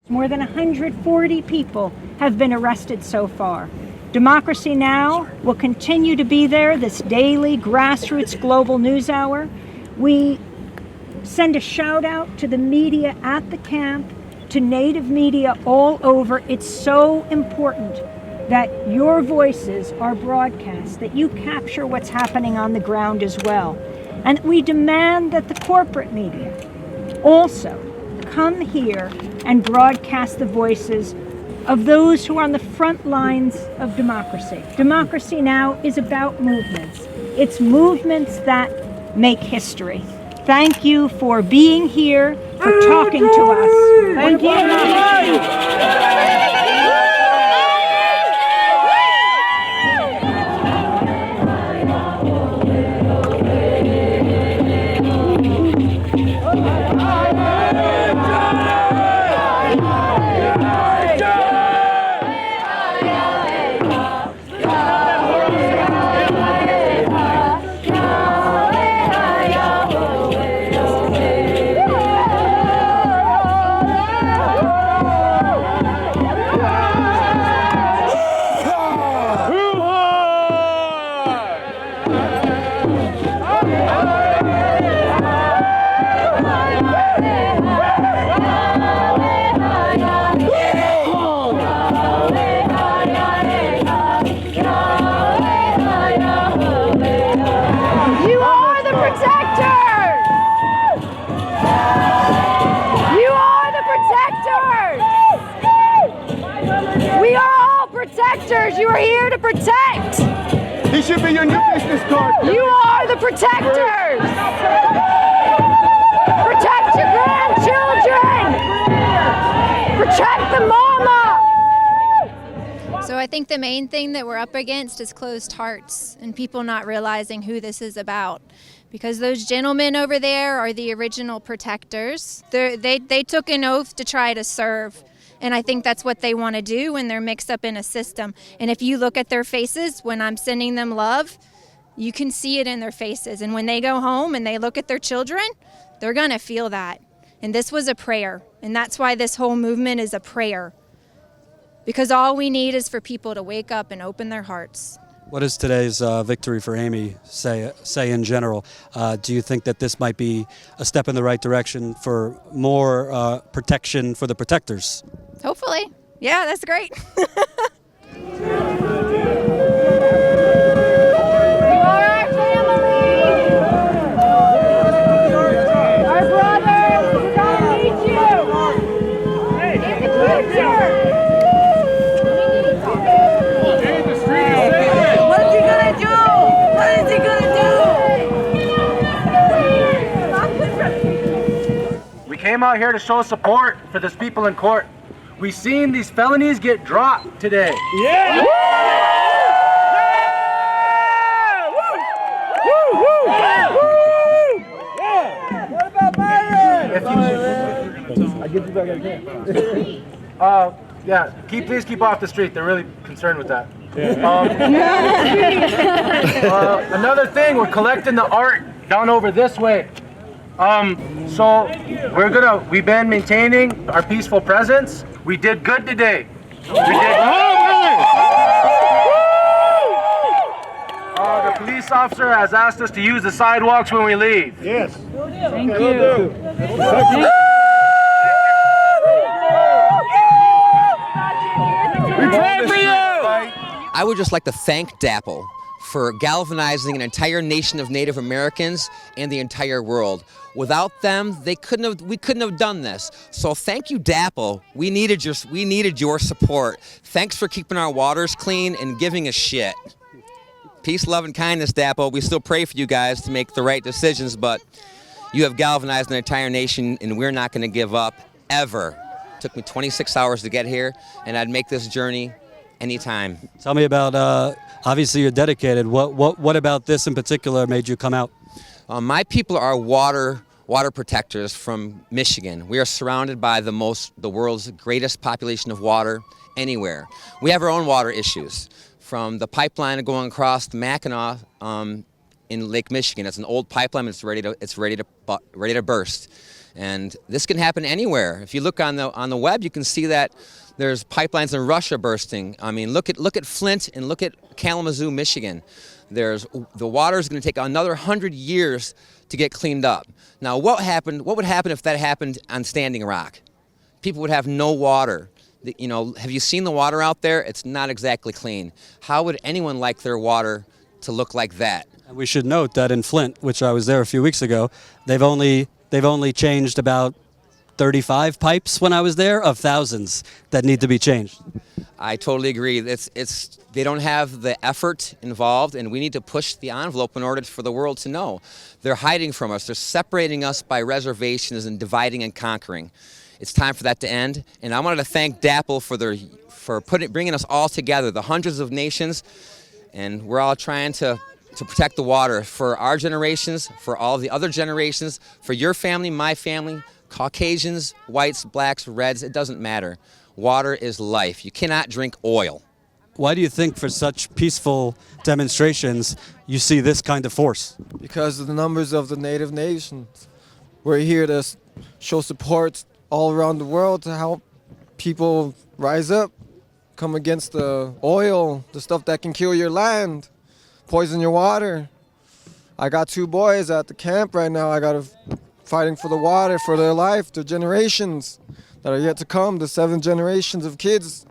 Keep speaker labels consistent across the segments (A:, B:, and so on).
A: More than 140 people have been arrested so far. Democracy Now! Will continue to be there, this daily grassroots global news hour. We send a shout out to the media at the camp, to Native media all over. It's so important that your voices are broadcast, that you capture what's happening on the ground as well. And we demand that the corporate media also come here and broadcast the voices of those who are on the front lines of democracy. Democracy Now! Is about movements. It's movements that make history. Thank you for being here, for talking to us. Thank you.
B: You are here to protect.
C: He should be your new business card.
B: You are the protectors. Protect your grandchildren. Protect the mama.
D: So I think the main thing that we're up against is closed hearts and people not realizing who this is about. Because those gentlemen over there are the original protectors. They took an oath to try to serve. And I think that's what they want to do when they're mixed up in a system. And if you look at their faces when I'm sending them love, you can see it in their faces. And when they go home and they look at their children, they're going to feel that. And this was a prayer. And that's why this whole movement is a prayer. Because all we need is for people to wake up and open their hearts.
E: What does today's victory for Amy say in general? Do you think that this might be a step in the right direction for more protection for the protectors?
D: Hopefully. Yeah, that's great.
F: Came out here to show support for these people in court. We've seen these felonies get dropped today.
C: Yeah! What about Byron? I get you back again.
F: Yeah, please keep off the street. They're really concerned with that. Another thing, we're collecting the art down over this way. So we've been maintaining our peaceful presence. We did good today. The police officer has asked us to use the sidewalks when we leave.
C: Yes.
A: Thank you.
C: We pray for you.
G: I would just like to thank DAPL for galvanizing an entire nation of Native Americans and the entire world. Without them, we couldn't have done this. So thank you, DAPL. We needed your support. Thanks for keeping our waters clean and giving a shit. Peace, love, and kindness, DAPL. We still pray for you guys to make the right decisions, but you have galvanized an entire nation, and we're not going to give up, ever. It took me 26 hours to get here, and I'd make this journey anytime.
E: Tell me about, obviously you're dedicated. What about this in particular made you come out?
G: My people are water protectors from Michigan. We are surrounded by the world's greatest population of water anywhere. We have our own water issues, from the pipeline going across the Mackinac in Lake Michigan. It's an old pipeline. It's ready to burst. And this can happen anywhere. If you look on the web, you can see that there's pipelines in Russia bursting. I mean, look at Flint and look at Kalamazoo, Michigan. The water is going to take another 100 years to get cleaned up. Now, what would happen if that happened on Standing Rock? People would have no water. You know, have you seen the water out there? It's not exactly clean. How would anyone like their water to look like that?
E: And we should note that in Flint, which I was there a few weeks ago, they've only changed about 35 pipes when I was there of thousands that need to be changed.
G: I totally agree. They don't have the effort involved, and we need to push the envelope in order for the world to know. They're hiding from us. They're separating us by reservations and dividing and conquering. It's time for that to end, and I wanted to thank DAPL for bringing us all together, the hundreds of nations, and we're all trying to protect the water for our generations, for all the other generations, for your family, my family, Caucasians, whites, blacks, reds, it doesn't matter. Water is life. You cannot drink oil.
E: Why do you think for such peaceful demonstrations you see this kind of force?
H: Because of the numbers of the native nations. We're here to show support all around the world to help people rise up, come against the oil, the stuff that can kill your land, poison your water. I got 2 boys at the camp right now. I got fighting for the water, for their life, their generations that are yet to come, the 7 generations of kids.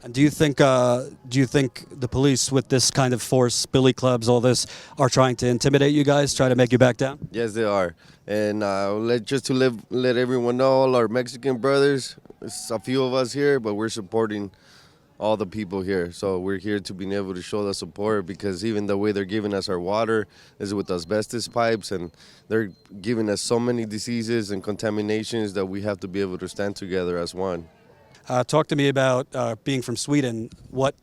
E: And do you think the police with this kind of force, billy clubs, all this, are trying to intimidate you guys, try to make you back down?
I: Yes, they are. And let everyone know, all our Mexican brothers, it's a few of us here, but we're supporting all the people here. So we're here to be able to show the support, because even the way they're giving us our water is with asbestos pipes, and they're giving us so many diseases and contaminations that we have to be able to stand together as one.
E: Talk to me about being from Sweden. What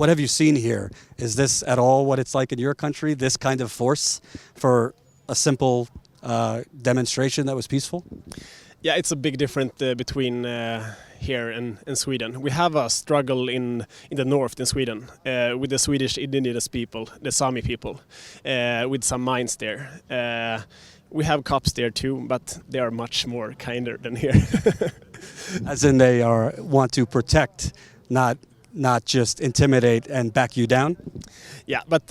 E: have you seen here? Is this at all what it's like in your country, this kind of force for a simple demonstration that was peaceful?
J: Yeah, it's a big difference between here and Sweden. We have a struggle in the north in Sweden with the Swedish indigenous people, the Sami people, with some mines there. We have cops there too, but they are much more kinder than here.
E: As in they want to protect, not just intimidate and back you down?
J: Yeah, but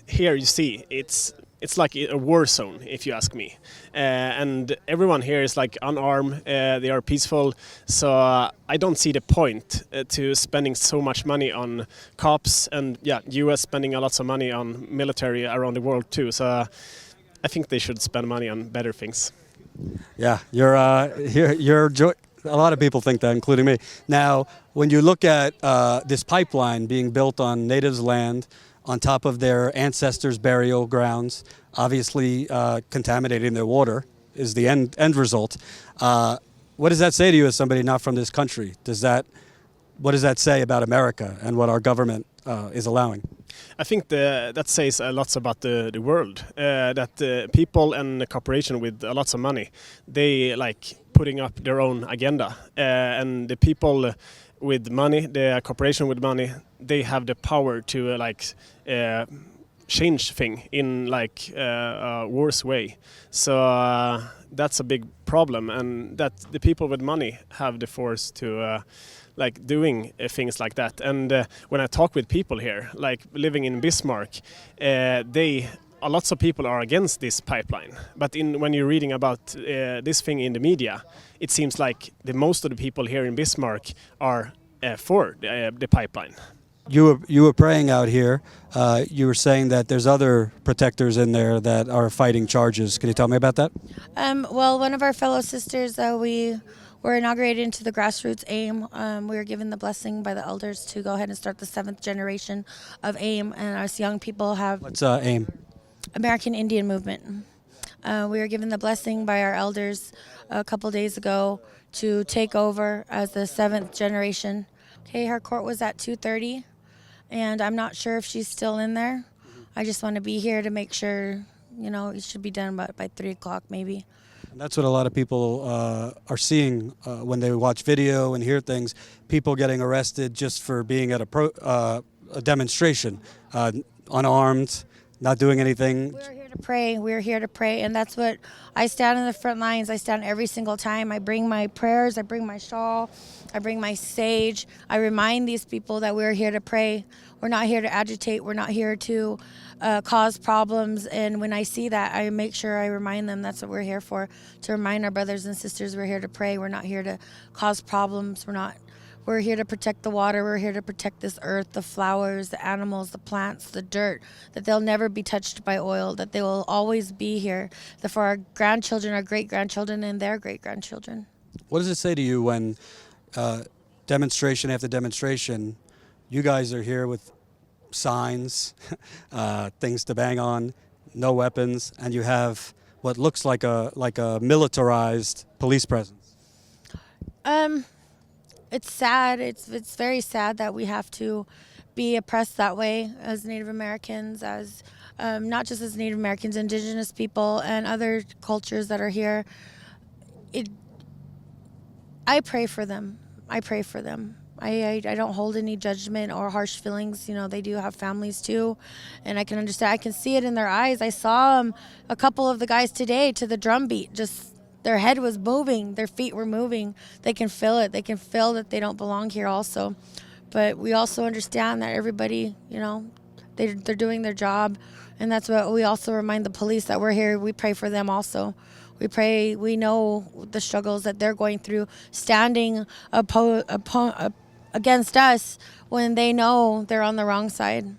J: here you see, it's like a war zone, if you ask me. And everyone here is like unarmed, they are peaceful. So I don't see the point to spending so much money on cops, and yeah, US spending a lot of money on military around the world too. So I think they should spend money on better things.
E: Yeah, you're a lot of people think that, including me. Now, when you look at this pipeline being built on natives' land, on top of their ancestors' burial grounds, obviously contaminating their water is the end result. What does that say to you as somebody not from this country? What does that say about America and what our government is allowing?
J: I think that says a lot about the world. That people and corporation with a lot of money, they like putting up their own agenda, and the people with money, the corporation with money, they have the power to change thing in a worse way. So that's a big problem, and that the people with money have the force to doing things like that. And when I talk with people here, like living in Bismarck, lots of people are against this pipeline. But when you're reading about this thing in the media, it seems like most of the people here in Bismarck are for the pipeline.
E: You were praying out here. You were saying that there's other protectors in there that are fighting charges. Can you tell me about that?
K: Well, one of our fellow sisters, we were inaugurated into the grassroots AIM. We were given the blessing by the elders to go ahead and start the 7th generation of AIM, and us young people have...
E: What's AIM?
K: American Indian Movement. We were given the blessing by our elders a couple days ago to take over as the 7th generation. Okay, her court was at 2:30, and I'm not sure if she's still in there. I just want to be here to make sure, it should be done by 3 o'clock maybe.
E: And that's what a lot of people are seeing when they watch video and hear things. People getting arrested just for being at a demonstration, unarmed, not doing anything.
K: We're here to pray. We're here to pray, and that's what I stand in the front lines. I stand every single time. I bring my prayers. I bring my shawl. I bring my sage. I remind these people that we're here to pray. We're not here to agitate. We're not here to cause problems. And when I see that, I make sure I remind them that's what we're here for, to remind our brothers and sisters we're here to pray. We're not here to cause problems. We're here to protect the water. We're here to protect this earth, the flowers, the animals, the plants, the dirt, that they'll never be touched by oil, that they will always be here, that for our grandchildren, our great-grandchildren, and their great-grandchildren.
E: What does it say to you when demonstration after demonstration, you guys are here with signs, things to bang on, no weapons, and you have what looks like a militarized police presence?
K: It's sad. It's very sad that we have to be oppressed that way as Native Americans, as not just as Native Americans, Indigenous people, and other cultures that are here. I pray for them. I pray for them. I don't hold any judgment or harsh feelings. You know, they do have families too, and I can understand. I can see it in their eyes. I saw a couple of the guys today to the drum beat. Just their head was moving, their feet were moving. They can feel it. They can feel that they don't belong here also. But we also understand that everybody, you know, they're doing their job, and that's what we also remind the police, that we're here. We pray for them also. We pray. We know the struggles that they're going through, standing against us when they know they're on the wrong side.